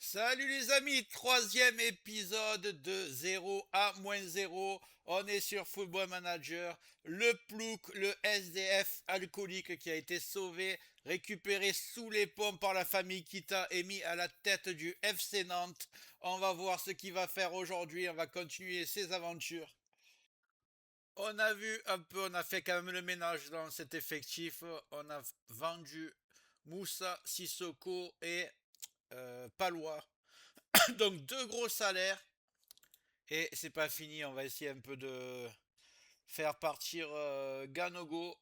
Salut les amis, troisième épisode de 0 à -0. On est sur Football Manager. Le plouc, le SDF alcoolique qui a été sauvé, récupéré sous les pommes par la famille Kita et mis à la tête du FC Nantes. On va voir ce qu'il va faire aujourd'hui. On va continuer ses aventures. On a vu un peu, on a fait quand même le ménage dans cet effectif. On a vendu Moussa, Sissoko et Palois. Donc deux gros salaires. Et c'est pas fini, on va essayer un peu de faire partir Ganogo.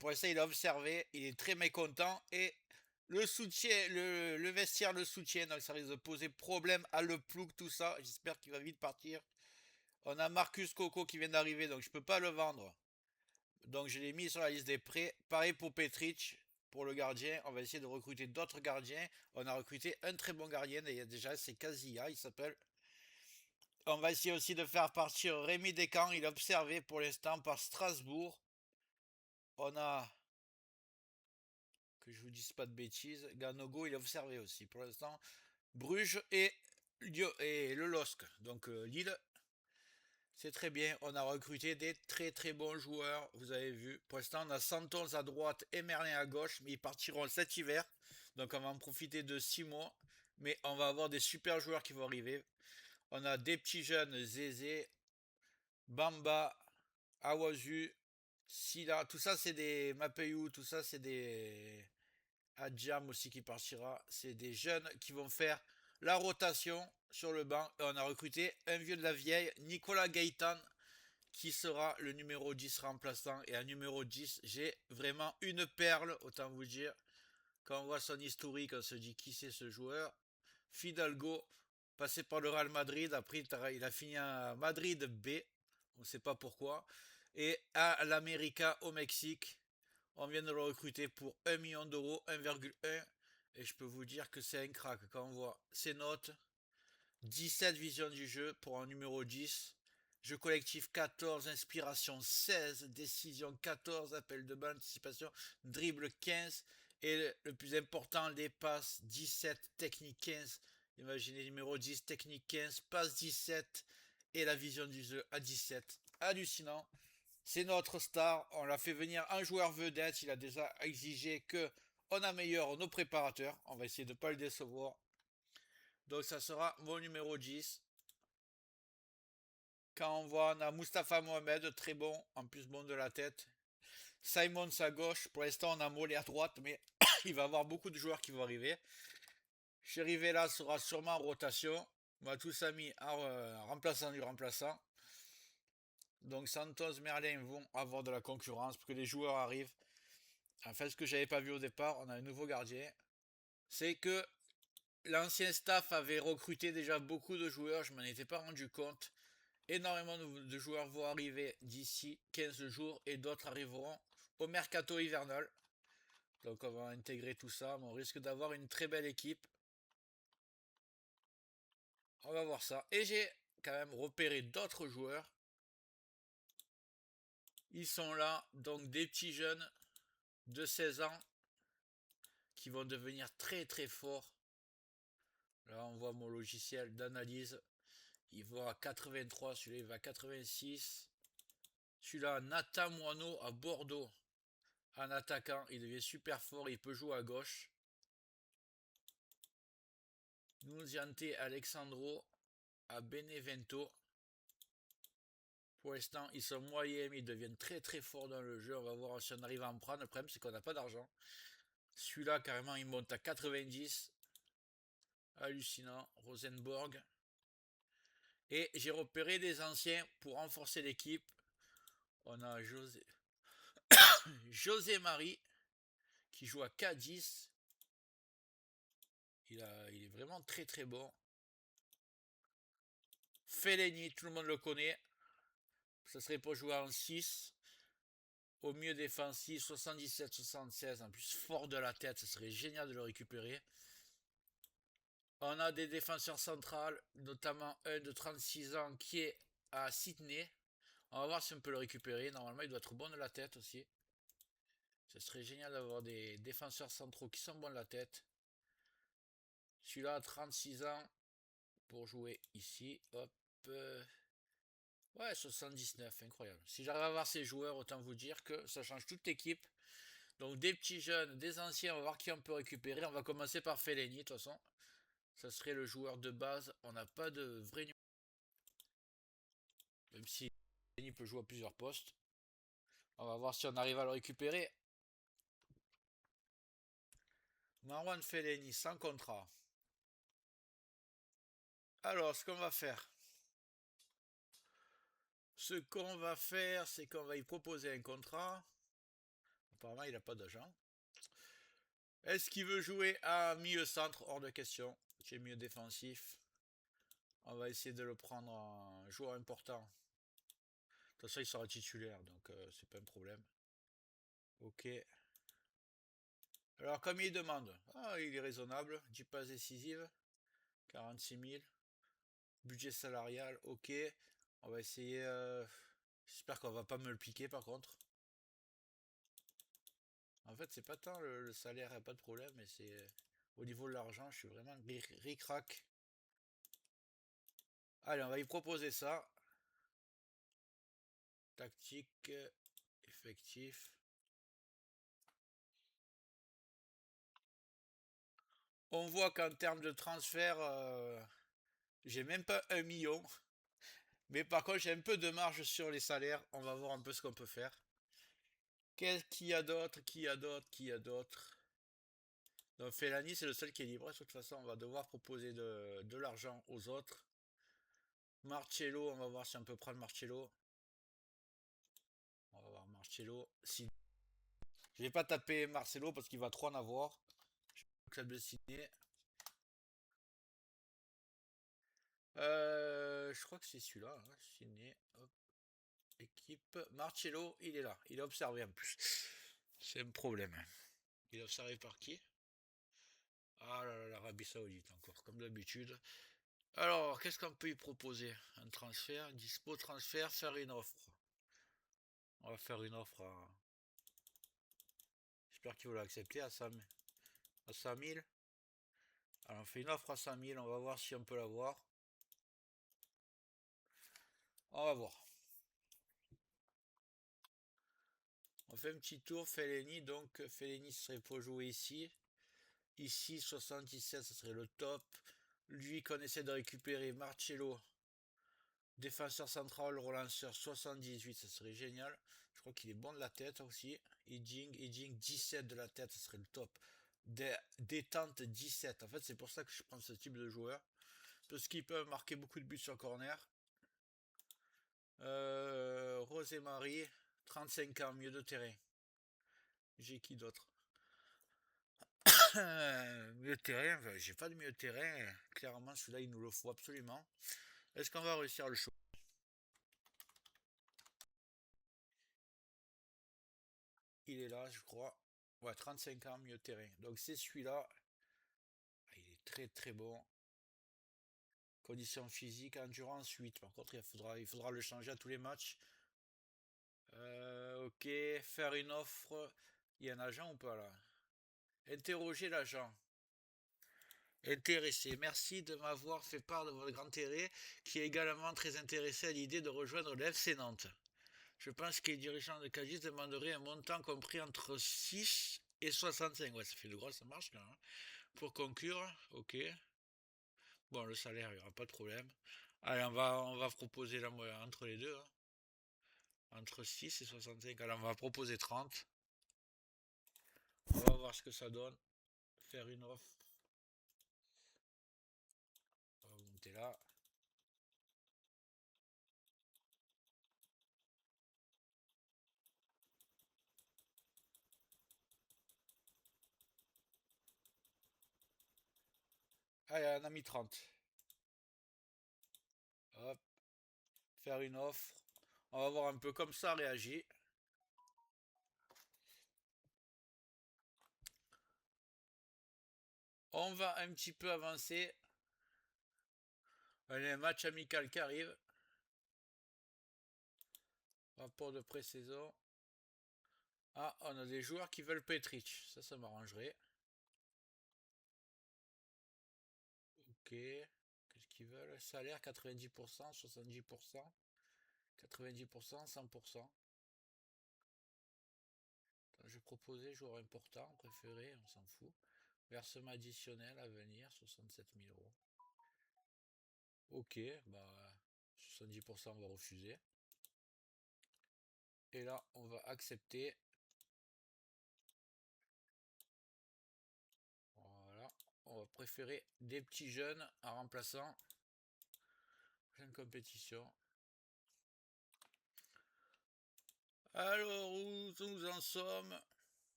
Pour ça, il a observé, il est très mécontent. Et le soutien, le vestiaire le soutient, donc ça risque de poser problème à le plouc, tout ça. J'espère qu'il va vite partir. On a Marcus Coco qui vient d'arriver, donc je peux pas le vendre. Donc je l'ai mis sur la liste des prêts. Pareil pour Petric, pour le gardien. On va essayer de recruter d'autres gardiens. On a recruté un très bon gardien, déjà c'est Kazia, il s'appelle. On va essayer aussi de faire partir Rémi Descamps. Il est observé pour l'instant par Strasbourg. On a, que je vous dise pas de bêtises, Ganogo, il est observé aussi. Pour l'instant, Bruges et le LOSC. Donc Lille, c'est très bien. On a recruté des très très bons joueurs. Vous avez vu. Pour l'instant, on a Santos à droite et Merlin à gauche. Mais ils partiront cet hiver. Donc on va en profiter de 6 mois. Mais on va avoir des super joueurs qui vont arriver. On a des petits jeunes, Zézé, Bamba, Awazu, Silla, tout ça c'est des Mapeyou, tout ça c'est des Adjam aussi qui partira. C'est des jeunes qui vont faire la rotation sur le banc. Et on a recruté un vieux de la vieille, Nicolas Gaëtan, qui sera le numéro 10 remplaçant. Et à numéro 10, j'ai vraiment une perle, autant vous dire. Quand on voit son historique, on se dit qui c'est ce joueur. Fidalgo, passé par le Real Madrid, après il a fini à Madrid B, on ne sait pas pourquoi. Et à l'América au Mexique, on vient de le recruter pour 1 million d'euros, 1,1. Et je peux vous dire que c'est un crack quand on voit ses notes. 17 visions du jeu pour un numéro 10. Jeu collectif 14, inspiration 16, décision 14, appel de balle, anticipation, dribble 15. Et le plus important, les passes 17, technique 15. Imaginez numéro 10, technique 15, passe 17 et la vision du jeu à 17. Hallucinant. C'est notre star. On l'a fait venir un joueur vedette. Il a déjà exigé que on améliore nos préparateurs. On va essayer de ne pas le décevoir. Donc ça sera mon numéro 10. Quand on voit, on a Mustapha Mohamed, très bon, en plus bon de la tête. Simons à gauche, pour l'instant on a Mollet à droite, mais il va y avoir beaucoup de joueurs qui vont arriver. Chérivella sera sûrement en rotation. On va tous mis en remplaçant du remplaçant. Donc Santos, Merlin vont avoir de la concurrence pour que les joueurs arrivent. Enfin, ce que j'avais pas vu au départ, on a un nouveau gardien. C'est que l'ancien staff avait recruté déjà beaucoup de joueurs, je m'en étais pas rendu compte. Énormément de joueurs vont arriver d'ici 15 jours et d'autres arriveront au mercato hivernal. Donc on va intégrer tout ça, mais on risque d'avoir une très belle équipe. On va voir ça. Et j'ai quand même repéré d'autres joueurs. Ils sont là, donc des petits jeunes de 16 ans qui vont devenir très très forts. Là on voit mon logiciel d'analyse. Il va à 83, celui-là il va à 86. Celui-là, Nathan Moineau à Bordeaux. Un attaquant, il devient super fort, il peut jouer à gauche. Nunziante Alexandro à Benevento. Pour l'instant, ils sont moyens, mais ils deviennent très très forts dans le jeu. On va voir si on arrive à en prendre. Le problème, c'est qu'on n'a pas d'argent. Celui-là, carrément, il monte à 90. Hallucinant. Rosenborg. Et j'ai repéré des anciens pour renforcer l'équipe. On a José Marie qui joue à Cadiz. Il est vraiment très très bon. Fellaini, tout le monde le connaît. Ça serait pour jouer en 6. Au mieux défensif, 77-76. En plus, fort de la tête, ce serait génial de le récupérer. On a des défenseurs centrales, notamment un de 36 ans qui est à Sydney. On va voir si on peut le récupérer. Normalement, il doit être bon de la tête aussi. Ce serait génial d'avoir des défenseurs centraux qui sont bons de la tête. Celui-là a 36 ans pour jouer ici. Hop. Ouais, 79, incroyable. Si j'arrive à voir ces joueurs, autant vous dire que ça change toute l'équipe. Donc des petits jeunes, des anciens, on va voir qui on peut récupérer. On va commencer par Fellaini, de toute façon. Ça serait le joueur de base. On n'a pas de vrai... Même si Fellaini peut jouer à plusieurs postes. On va voir si on arrive à le récupérer. Marwan Fellaini, sans contrat. Alors, ce qu'on va faire... c'est qu'on va y proposer un contrat. Apparemment, il n'a pas d'agent. Est-ce qu'il veut jouer à milieu centre? Hors de question. J'ai mieux défensif. On va essayer de le prendre en joueur important. De toute façon, il sera titulaire, donc c'est pas un problème. Ok. Alors, comme il demande, il est raisonnable. 10 passes décisives. 46 000. Budget salarial, ok. On va essayer. J'espère qu'on va pas me le piquer par contre. En fait, c'est pas tant le salaire, y a pas de problème, mais c'est au niveau de l'argent, je suis vraiment ric-rac. Allez, on va y proposer ça. Tactique, effectif. On voit qu'en termes de transfert, j'ai même pas 1 million. Mais par contre, j'ai un peu de marge sur les salaires. On va voir un peu ce qu'on peut faire. Qu'est-ce qu'il y a d'autre? Qui a d'autre? Donc Fellaini, c'est le seul qui est libre. De toute façon, on va devoir proposer de l'argent aux autres. Marcello, on va voir si on peut prendre Marcello. On va voir Marcello. Si... Je vais pas taper Marcelo parce qu'il va trop en avoir. Club de signer. Je crois que c'est celui-là. Hein. Signé. Hop. Équipe. Marcello, il est là. Il est observé en plus. C'est un problème. Il est observé par qui? Ah là là, l'Arabie Saoudite encore, comme d'habitude. Alors, qu'est-ce qu'on peut y proposer? Un transfert, dispo transfert, faire une offre. On va faire une offre à... J'espère qu'il va l'accepter à 100 000. Alors, on fait une offre à 100 000, on va voir si on peut l'avoir. On va voir. On fait un petit tour, Fellaini, donc Fellaini serait pour jouer ici. Ici, 77, ce serait le top. Lui qu'on essaie de récupérer, Marcello. Défenseur central, relanceur 78, ça serait génial. Je crois qu'il est bon de la tête aussi. Edging 17 de la tête, ça serait le top. Détente 17. En fait, c'est pour ça que je prends ce type de joueur. Parce qu'il peut marquer beaucoup de buts sur corner. Rosemary, 35 ans, milieu de terrain. J'ai qui d'autre? Milieu de terrain, j'ai pas de milieu de terrain. Clairement, celui-là, il nous le faut absolument. Est-ce qu'on va réussir le show? Il est là, je crois. Ouais, 35 ans, milieu de terrain. Donc c'est celui-là. Il est très très bon. Condition physique, endurance 8. Par contre, il faudra le changer à tous les matchs. Ok, faire une offre. Il y a un agent ou pas là? Interroger l'agent. Intéressé. Merci de m'avoir fait part de votre grand intérêt, qui est également très intéressé à l'idée de rejoindre le FC Nantes. Je pense que les dirigeants de Cadiz demanderaient un montant compris entre 6 et 65. Ouais, ça fait de grosses marches quand même. Pour conclure, ok. Bon, le salaire, il n'y aura pas de problème. Allez, on va proposer la moyenne entre les deux. Hein. Entre 6 et 65. Alors, on va proposer 30. On va voir ce que ça donne. Faire une offre. On va monter là. Allez, on a mis 30. Hop. Faire une offre. On va voir un peu comme ça réagit. On va un petit peu avancer. Allez, un match amical qui arrive. Rapport de pré-saison. Ah, on a des joueurs qui veulent Petric. Ça m'arrangerait. Ok. Qu'est-ce qu'ils veulent? Salaire 90%, 70%, 90%, 100%. Je proposais joueur important, préféré, on s'en fout. Versement additionnel à venir, 67 000 euros. Ok, bah 70% on va refuser. Et là, on va accepter. Voilà. On va préférer des petits jeunes en remplaçant. Prochaine compétition. Alors, où nous en sommes?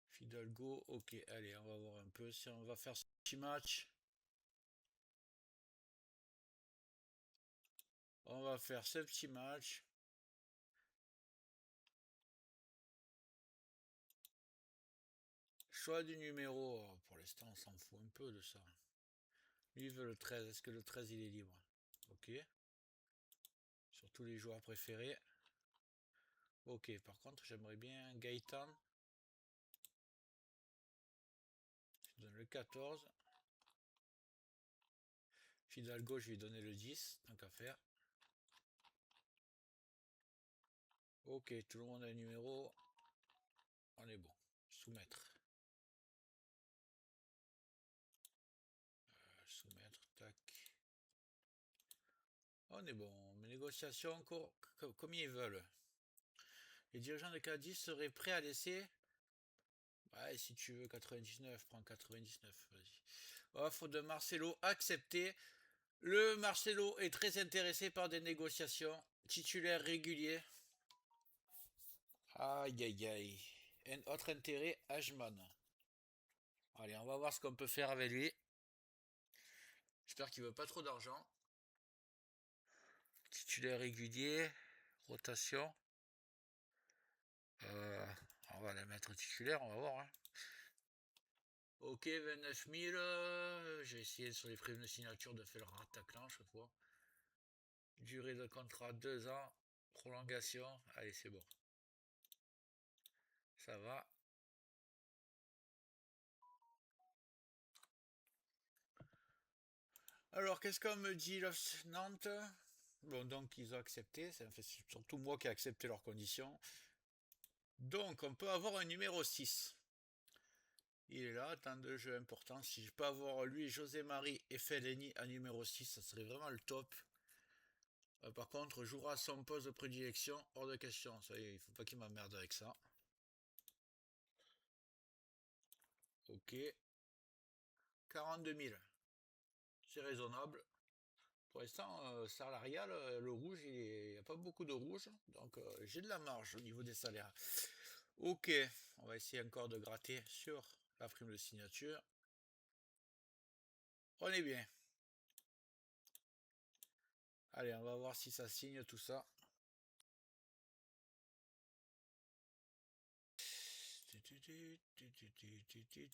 Fidalgo, ok, allez, on va voir un peu si on va faire ce petit match. On va faire ce petit match. Choix du numéro. Pour l'instant, on s'en fout un peu de ça. Lui il veut le 13. Est-ce que le 13 il est libre? Ok. Sur tous les joueurs préférés. Ok, par contre, j'aimerais bien Gaëtan. Je donne le 14. Fidalgo, je vais donner le 10, tant qu'à faire. Ok, tout le monde a un numéro. On est bon. Soumettre. Soumettre, tac. On est bon. Mes négociations, encore comme ils veulent. Les dirigeants de Cadiz seraient prêts à laisser. Ouais, si tu veux 99, prends 99, vas-y. Offre de Marcelo acceptée. Le Marcelo est très intéressé par des négociations. Titulaire régulier. Aïe aïe aïe. Un autre intérêt, Ajman. Allez, on va voir ce qu'on peut faire avec lui. J'espère qu'il veut pas trop d'argent. Titulaire régulier. Rotation. On va la mettre titulaire, on va voir. Hein. Ok, 29 000. J'ai essayé sur les primes de signature de faire le rataclan chaque fois. Durée de contrat 2 ans. Prolongation. Allez, c'est bon. Ça va. Alors, qu'est-ce qu'on me dit, Nantes? Bon, donc ils ont accepté. C'est surtout moi qui ai accepté leurs conditions. Donc, on peut avoir un numéro 6. Il est là, temps de jeu important. Si je peux avoir lui, José-Marie et Fellaini à numéro 6, ça serait vraiment le top. Par contre, jouera son poste de prédilection, hors de question. Ça y est, il faut pas qu'il m'emmerde avec ça. Ok. 42 000. C'est raisonnable. Pour l'instant, salarial, le rouge, il n'y a pas beaucoup de rouge. Donc, j'ai de la marge au niveau des salaires. Ok. On va essayer encore de gratter sur la prime de signature. On est bien. Allez, on va voir si ça signe tout ça.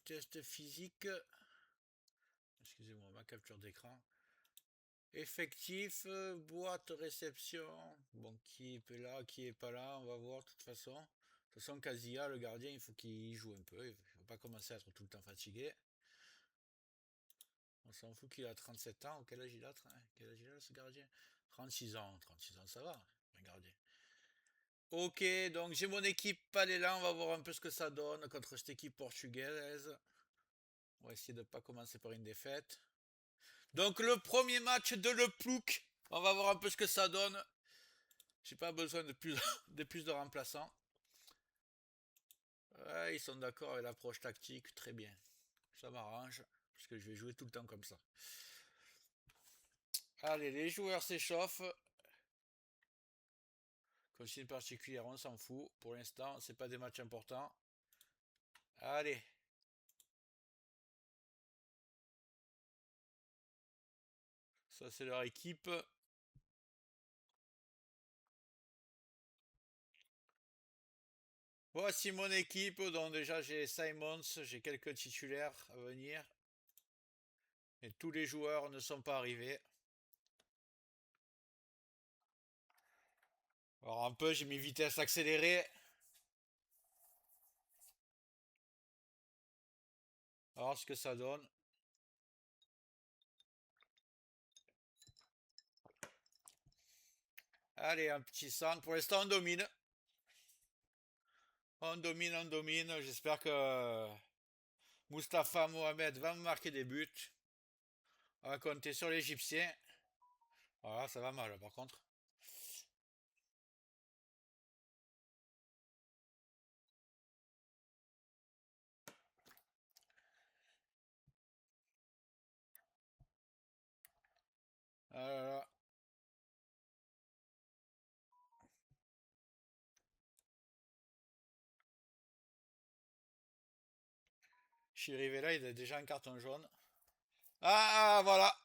Test physique. Excusez-moi, ma capture d'écran. Effectif, boîte réception. Bon, qui est là, qui est pas là, on va voir de toute façon. De toute façon, Casia, le gardien, il faut qu'il joue un peu. Il ne faut pas commencer à être tout le temps fatigué. On s'en fout qu'il a 37 ans. Quel âge il a, quel âge il a ce gardien? 36 ans. 36 ans, ça va, un gardien. Ok, donc j'ai mon équipe, elle est là. On va voir un peu ce que ça donne contre cette équipe portugaise. On va essayer de ne pas commencer par une défaite. Donc le premier match de Le Plouc. On va voir un peu ce que ça donne. J'ai pas besoin de plus, de plus de remplaçants. Ouais, ils sont d'accord avec l'approche tactique. Très bien. Ça m'arrange. Parce que je vais jouer tout le temps comme ça. Allez, les joueurs s'échauffent. Consigne particulière, on s'en fout. Pour l'instant, c'est pas des matchs importants. Allez. Ça, c'est leur équipe. Voici mon équipe. Donc déjà, j'ai Simons. J'ai quelques titulaires à venir. Et tous les joueurs ne sont pas arrivés. Alors un peu, j'ai mis vitesse accélérée. Alors ce que ça donne. Allez, un petit centre. Pour l'instant, on domine. On domine, on domine. J'espère que Mustapha Mohamed va me marquer des buts. On va compter sur l'Égyptien. Voilà, ça va mal par contre. Ah là là. Chirivella, il a déjà un carton jaune. Ah, voilà.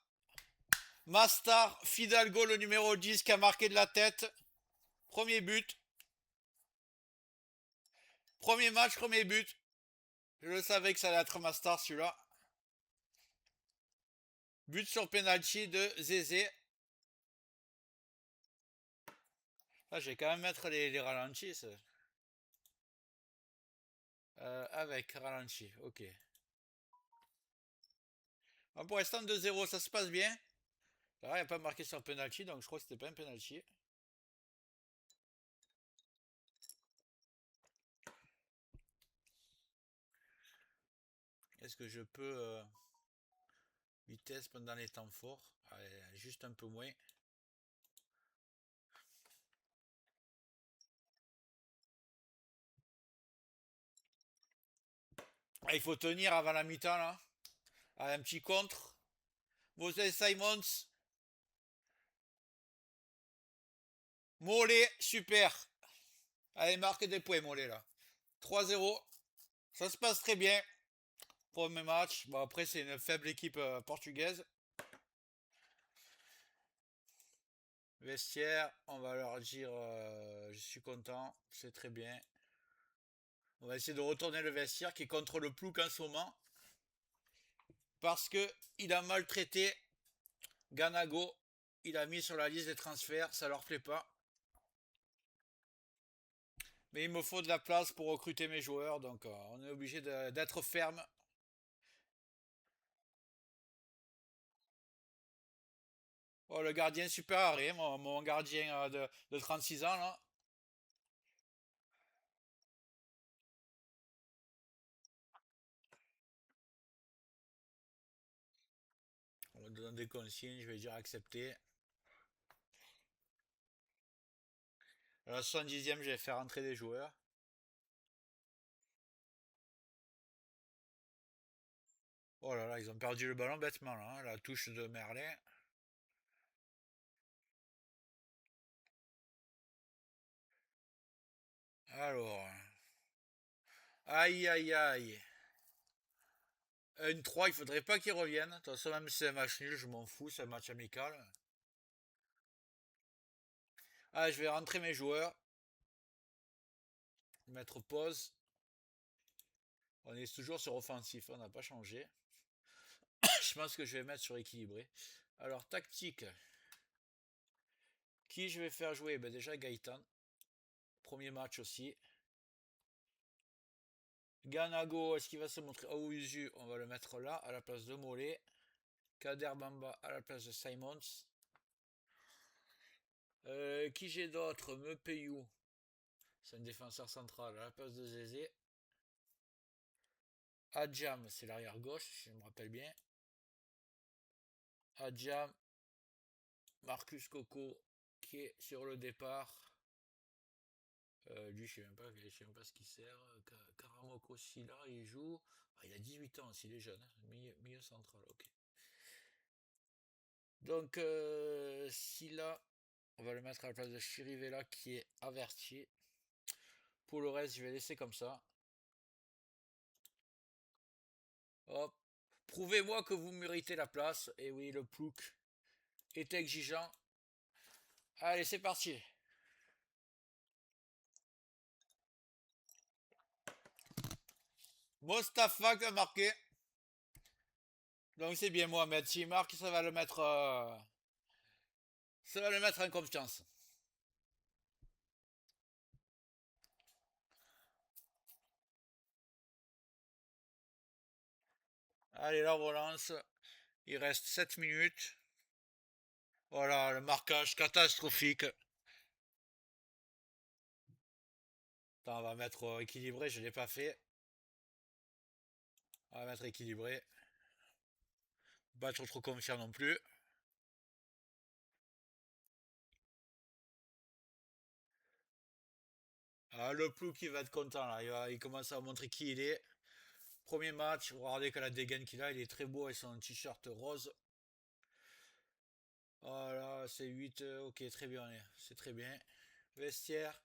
Mastar Fidalgo, le numéro 10, qui a marqué de la tête. Premier but. Premier match, premier but. Je le savais que ça allait être Mastar celui-là. But sur penalty de Zézé. Ah, je vais quand même mettre les ralentis. Avec ralenti, ok. Ah, pour l'instant 2-0, ça se passe bien. Là, il n'y a pas marqué sur penalty, donc je crois que c'était pas un penalty. Est-ce que je peux vitesse pendant les temps forts? Allez, juste un peu moins. Ah, il faut tenir avant la mi-temps là. Allez, un petit contre. Moses Simons. Mollet, super. Allez, marque des points, Mollet là. 3-0. Ça se passe très bien. Premier match. Bon, après, c'est une faible équipe portugaise. Vestiaire, on va leur dire je suis content, c'est très bien. On va essayer de retourner le vestiaire qui est contre le Plouk en ce moment. Parce que il a maltraité Ganago. Il a mis sur la liste des transferts, ça leur plaît pas. Mais il me faut de la place pour recruter mes joueurs, donc on est obligé d'être ferme. Oh, le gardien super arrêt, mon gardien de 36 ans là. On me donne des consignes, je vais dire accepter. À la 70e, je vais faire entrer des joueurs. Oh là là, ils ont perdu le ballon bêtement là, hein, la touche de Merlin. Alors, aïe aïe aïe. Une 3, il faudrait pas qu'il revienne. De toute façon, même si c'est un match nul, je m'en fous, c'est un match amical. Ah, je vais rentrer mes joueurs. Mettre pause. On est toujours sur offensif, on n'a pas changé. Je pense que je vais mettre sur équilibré. Alors, tactique. Qui je vais faire jouer? Ben déjà Gaëtan. Premier match aussi. Ganago, est-ce qu'il va se montrer? Ouizu, on va le mettre là, à la place de Mollet. Kader Bamba à la place de Simons. Qui j'ai d'autre? Mepayou. C'est un défenseur central à la place de Zézé. Adjam, c'est l'arrière gauche, si je me rappelle bien. Adjam, Marcus Coco, qui est sur le départ. Lui, je sais même pas ce qu'il sert. Karamoko Silla, il joue. Ah, il a 18 ans, s'il est jeune. Hein. Milieu central, ok. Donc, Silla, on va le mettre à la place de Chirivella, qui est averti. Pour le reste, je vais laisser comme ça. Hop. Prouvez-moi que vous méritez la place. Et oui, le plouk est exigeant. Allez, c'est parti. Mostafa qui a marqué. Donc c'est bien Mohamed. S'il marque, ça va le mettre en confiance. Allez, la relance. Il reste 7 minutes. Voilà, le marquage catastrophique. Attends, on va mettre équilibré, je l'ai pas fait. On va mettre équilibré. Pas être trop confiant non plus. Ah, le Plou qui va être content là, il commence à montrer qui il est. Premier match, regardez que la dégaine qu'il a, il est très beau avec son t-shirt rose. Voilà, c'est 8, ok, très bien, c'est très bien. Vestiaire,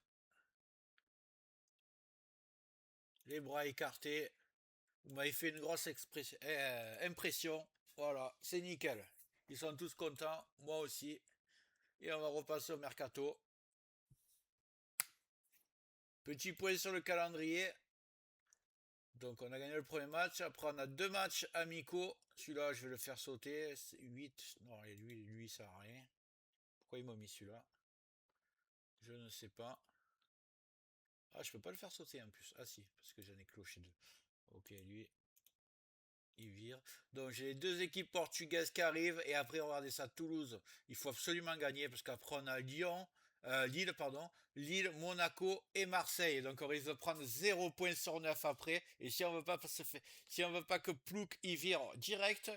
les bras écartés. Vous m'avez fait une grosse impression. Voilà, c'est nickel. Ils sont tous contents, moi aussi. Et on va repasser au mercato. Petit point sur le calendrier. Donc on a gagné le premier match. Après on a deux matchs amicaux. Celui-là, je vais le faire sauter. C'est 8. Non, lui, ça sert à rien. Pourquoi il m'a mis celui-là? Je ne sais pas. Ah, je peux pas le faire sauter en plus. Ah si, parce que j'en ai cloché deux. Ok, lui, il vire. Donc j'ai les deux équipes portugaises qui arrivent. Et après, regardez ça, Toulouse. Il faut absolument gagner parce qu'après on a Lille, pardon, Lille, Monaco et Marseille. Donc on risque de prendre 0 points sur 9 après. Et si on veut pas que Plouk y vire direct,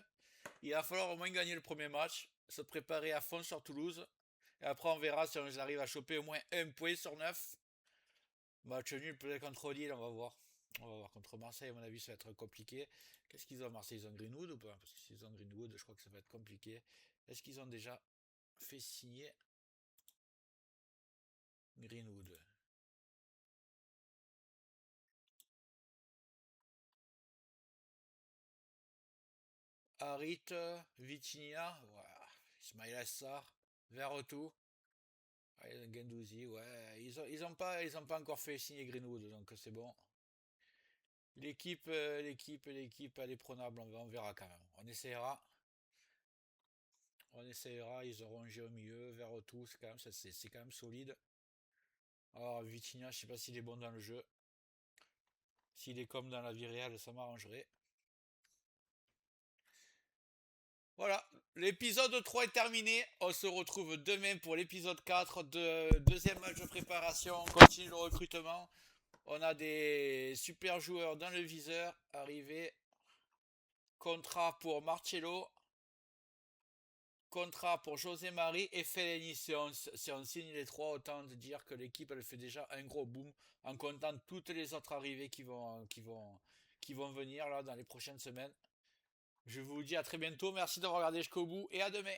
il va falloir au moins gagner le premier match, se préparer à fond sur Toulouse. Et après on verra si on arrive à choper au moins un point sur 9. Match nul peut-être contre Lille, on va voir. On va voir contre Marseille, à mon avis, ça va être compliqué. Qu'est-ce qu'ils ont Marseille? Ils ont Greenwood ou pas? Parce que s'ils ont Greenwood, je crois que ça va être compliqué. Est-ce qu'ils ont déjà fait signer Greenwood? Harit, Vitinha, voilà. Ismail Assar, Verretou, Gendouzi, ouais. Ils ont pas encore fait signer Greenwood, donc c'est bon. L'équipe, elle est prenable, on verra quand même. On essaiera, ils auront un jeu au milieu, Verretou, c'est quand même solide. Alors Vitinha, je sais pas s'il est bon dans le jeu. S'il est comme dans la vie réelle, ça m'arrangerait. Voilà, l'épisode 3 est terminé. On se retrouve demain pour l'épisode 4 de deuxième match de préparation. On continue le recrutement. On a des super joueurs dans le viseur arrivés. Contrat pour Marcello. Contrat pour José Marie et Fellaini. Si on signe les trois, autant de dire que l'équipe elle fait déjà un gros boom en comptant toutes les autres arrivées qui vont venir là dans les prochaines semaines. Je vous dis à très bientôt. Merci de regarder jusqu'au bout et à demain.